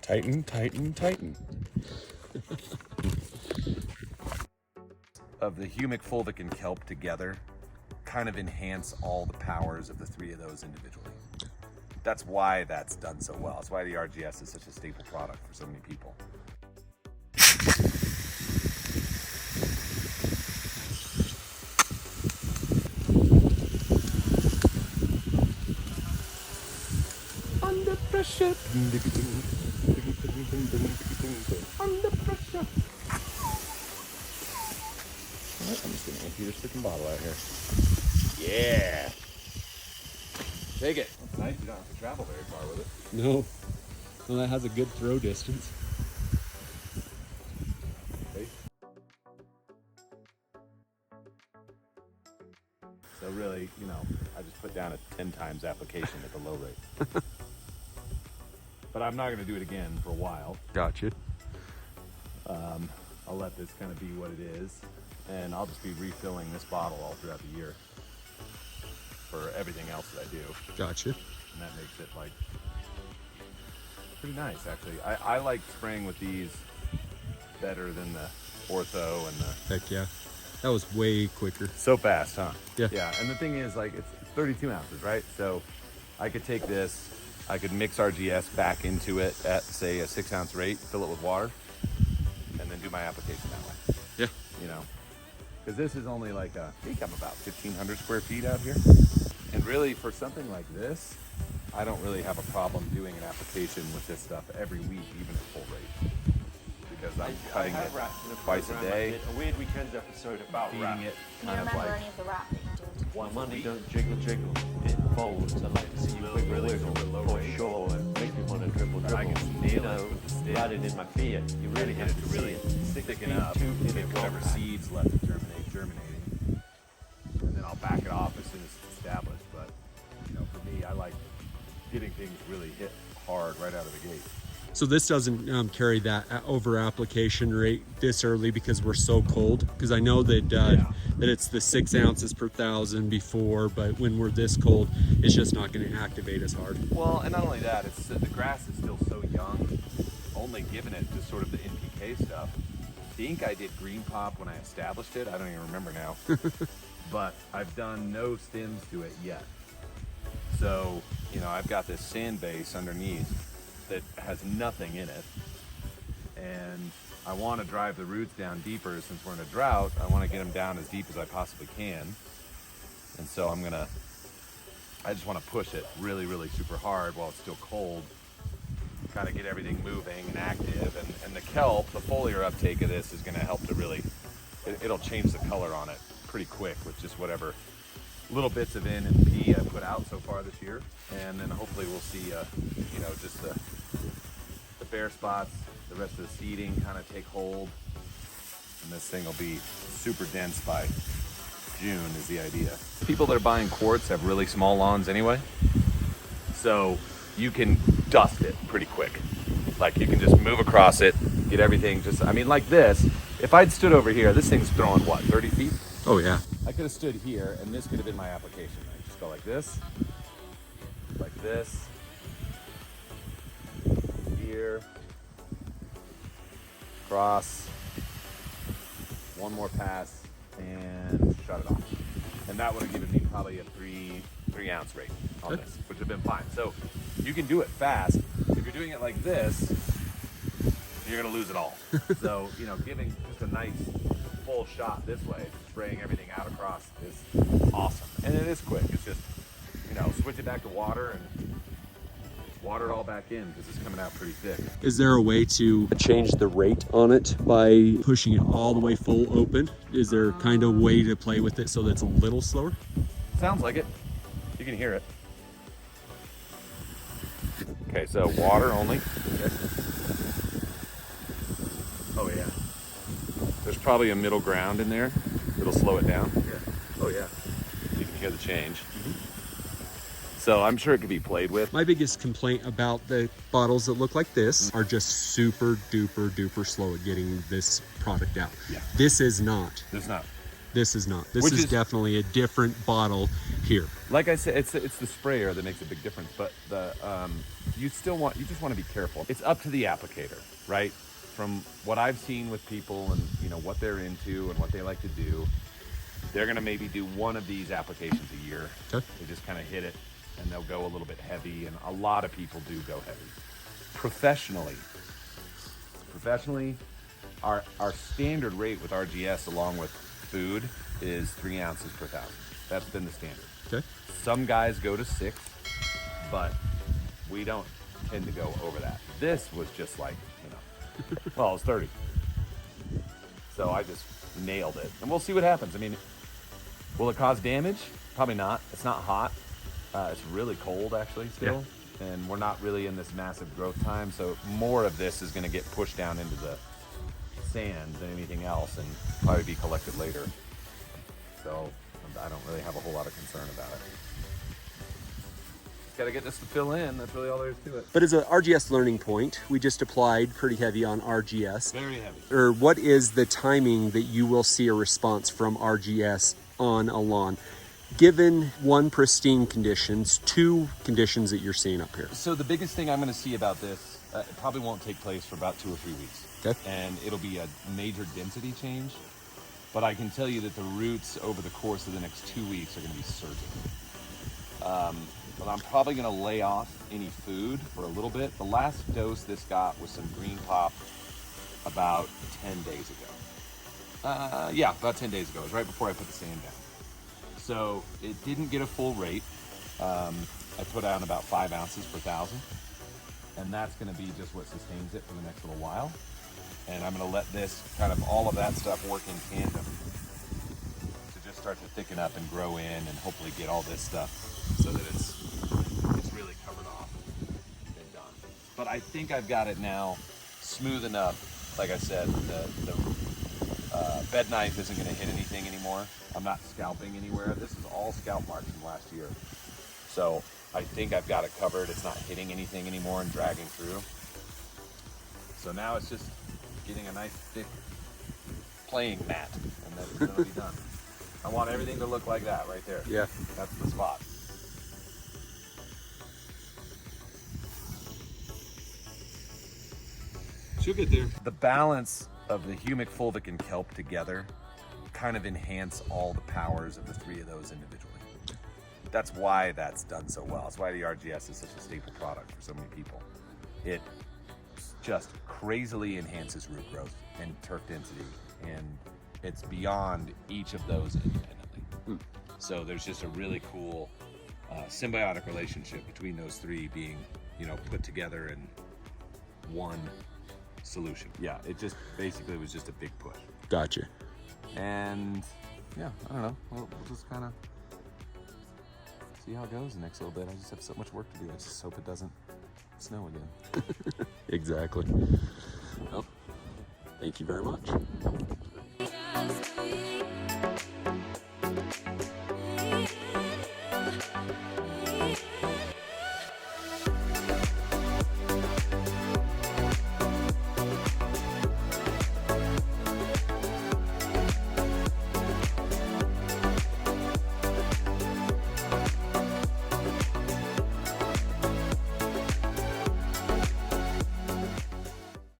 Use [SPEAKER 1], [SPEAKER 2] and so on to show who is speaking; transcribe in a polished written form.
[SPEAKER 1] Tighten, tighten, tighten. Of the humic, fulvic, and kelp together kind of enhance all the powers of the three of those individually. That's why that's done so well. That's why the RGS is such a staple product for so many people. Under pressure. Under pressure. Alright, I'm just gonna empty this freaking bottle out here. Yeah. Take it. That's nice. You don't have to travel very far with it.
[SPEAKER 2] No. Well, that has a good throw distance.
[SPEAKER 1] Okay. So really, you know, I just put down a 10 times application at the low rate. But I'm not going to do it again for a while.
[SPEAKER 2] Gotcha.
[SPEAKER 1] I'll let this kind of be what it is, and I'll just be refilling this bottle all throughout the year for everything else that I do.
[SPEAKER 2] Gotcha.
[SPEAKER 1] And that makes it like pretty nice, actually. I like spraying with these better than the ortho and the...
[SPEAKER 2] Heck yeah. That was way quicker.
[SPEAKER 1] So fast, huh?
[SPEAKER 2] Yeah.
[SPEAKER 1] Yeah, and the thing is, like, it's 32 ounces, right? So I could take this, I could mix RGS back into it at, say, a 6-ounce rate, fill it with water, and then do my application that way.
[SPEAKER 2] Yeah.
[SPEAKER 1] You know, because this is only like I think I'm about 1,500 square feet out here. And really, for something like this, I don't really have a problem doing an application with this stuff every week, even at full rate. Because I'm cutting it twice a day.
[SPEAKER 3] A Weird Weekends episode about
[SPEAKER 1] feeding
[SPEAKER 3] wrap.
[SPEAKER 1] it
[SPEAKER 4] Can you
[SPEAKER 1] kind of
[SPEAKER 4] remember
[SPEAKER 1] like
[SPEAKER 4] any of the rap that you did?
[SPEAKER 3] One money don't jiggle jiggle, it folds. I like to see you wiggle
[SPEAKER 1] really
[SPEAKER 3] wiggle
[SPEAKER 1] super low
[SPEAKER 3] for
[SPEAKER 1] rate.
[SPEAKER 3] sure. And make me want to dribble dribble.
[SPEAKER 1] I can nail
[SPEAKER 3] You
[SPEAKER 1] it
[SPEAKER 3] know,
[SPEAKER 1] with the stick.
[SPEAKER 3] riding in my Fiat, you really
[SPEAKER 1] get
[SPEAKER 3] have
[SPEAKER 1] it
[SPEAKER 3] to
[SPEAKER 1] to really
[SPEAKER 3] see it.
[SPEAKER 1] thicken up, get whatever seeds left to germinating, and then I'll back it off as soon as it's established. But you know, for me, I like getting things really hit hard right out of the gate.
[SPEAKER 2] So this doesn't carry that over application rate this early because we're so cold. Because I know that that it's the 6 ounces per 1,000 before, but when we're this cold, it's just not going to activate as hard.
[SPEAKER 1] Well, and not only that, it's the grass is still so young. Only giving it just sort of the NPK stuff. The ink I did green pop when I established it. I don't even remember now, but I've done no stems to it yet. So you know, I've got this sand base underneath that has nothing in it, and I want to drive the roots down deeper. Since we're in a drought, I want to get them down as deep as I possibly can, and so I just want to push it really, really super hard while it's still cold, kind of get everything moving and active, and the kelp, the foliar uptake of this is going to help to really, it'll change the color on it pretty quick with just whatever little bits of N and P I've put out so far this year, and then hopefully we'll see, you know, just the bare spots, the rest of the seeding kind of take hold, and this thing will be super dense by June is the idea. People that are buying quartz have really small lawns anyway, so you can dust it pretty quick. Like you can just move across it, get everything just, I mean, like this, if I'd stood over here, this thing's throwing what, 30 feet?
[SPEAKER 2] Oh yeah.
[SPEAKER 1] I could have stood here and this could have been my application. I just go like this, here, cross, one more pass, and shut it off. And that would have given me probably a 3 ounce rate on this, which would have been fine. So you can do it fast. If you're doing it like this, you're gonna lose it all. So, you know, giving just a nice full shot this way, spraying everything out across is awesome. And it is quick. It's just, you know, switch it back to water and water it all back in because it's coming out pretty thick.
[SPEAKER 2] Is there a way to change the rate on it by pushing it all the way full open? Is there kind of a way to play with it so that it's a little slower?
[SPEAKER 1] Sounds like it. You can hear it. Okay, so water only. Okay. Oh yeah. There's probably a middle ground in there. It'll slow it down.
[SPEAKER 3] Yeah. Oh yeah.
[SPEAKER 1] You can hear the change. So I'm sure it could be played with.
[SPEAKER 2] My biggest complaint about the bottles that look like this are just super duper duper slow at getting this product out.
[SPEAKER 1] Yeah.
[SPEAKER 2] This is not.
[SPEAKER 1] It's not.
[SPEAKER 2] This is not. This
[SPEAKER 1] Which
[SPEAKER 2] is
[SPEAKER 1] is-
[SPEAKER 2] definitely a different bottle here.
[SPEAKER 1] Like I said, it's the sprayer that makes a big difference, but the you just want to be careful. It's up to the applicator, right? From what I've seen with people and what they're into and what they like to do, they're gonna maybe do one of these applications a year.
[SPEAKER 2] Okay.
[SPEAKER 1] They just kind of hit it, and they'll go a little bit heavy, and a lot of people do go heavy. Professionally, our standard rate with RGS along with food is 3 ounces per 1,000. That's been the standard.
[SPEAKER 2] Okay.
[SPEAKER 1] Some guys go to 6, but we don't tend to go over that. This was just like, well, it's 30. So I just nailed it. And we'll see what happens. I mean, will it cause damage? Probably not. It's not hot. It's really cold actually still. Yeah. And we're not really in this massive growth time. So more of this is going to get pushed down into the sand than anything else and probably be collected later. So I don't really have a whole lot of concern about it. Got to get this to fill in. That's really all there is to it.
[SPEAKER 2] But as a RGS learning point, we just applied pretty heavy on RGS.
[SPEAKER 1] Very heavy.
[SPEAKER 2] Or what is the timing that you will see a response from RGS on a lawn? Given 1, pristine conditions, 2 conditions that you're seeing up here.
[SPEAKER 1] So the biggest thing I'm going to see about this, it probably won't take place for about 2 or 3 weeks.
[SPEAKER 2] Okay.
[SPEAKER 1] And it'll be a major density change. But I can tell you that the roots over the course of the next 2 weeks are going to be surging. But I'm probably going to lay off any food for a little bit. The last dose this got was some green pop about 10 days ago. Yeah, about 10 days ago. It was right before I put the sand down. So it didn't get a full rate. I put on about 5 ounces per 1,000. And that's going to be just what sustains it for the next little while. And I'm going to let this kind of all of that stuff work in tandem to just start to thicken up and grow in and hopefully get all this stuff so that it's really covered off and done. But I think I've got it now smooth enough. Like I said, the bed knife isn't going to hit anything anymore. I'm not scalping anywhere. This is all scalp marks from last year. So I think I've got it covered. It's not hitting anything anymore and dragging through. So now it's just getting a nice thick playing mat, and that's going to be done. I want everything to look like that right there.
[SPEAKER 2] Yeah.
[SPEAKER 1] That's the spot.
[SPEAKER 2] She'll get there.
[SPEAKER 1] The balance of the humic, fulvic, and kelp together kind of enhance all the powers of the 3 of those individually. That's why that's done so well. That's why the RGS is such a staple product for so many people. It just crazily enhances root growth and turf density, and it's beyond each of those independently. So there's just a really cool symbiotic relationship between those 3 being, put together in one solution. Yeah, it just basically was just a big push.
[SPEAKER 2] Gotcha.
[SPEAKER 1] And yeah, I don't know. We'll just kind of see how it goes the next little bit. I just have so much work to do. I just hope it doesn't snow again.
[SPEAKER 2] Exactly. Well, thank you very much.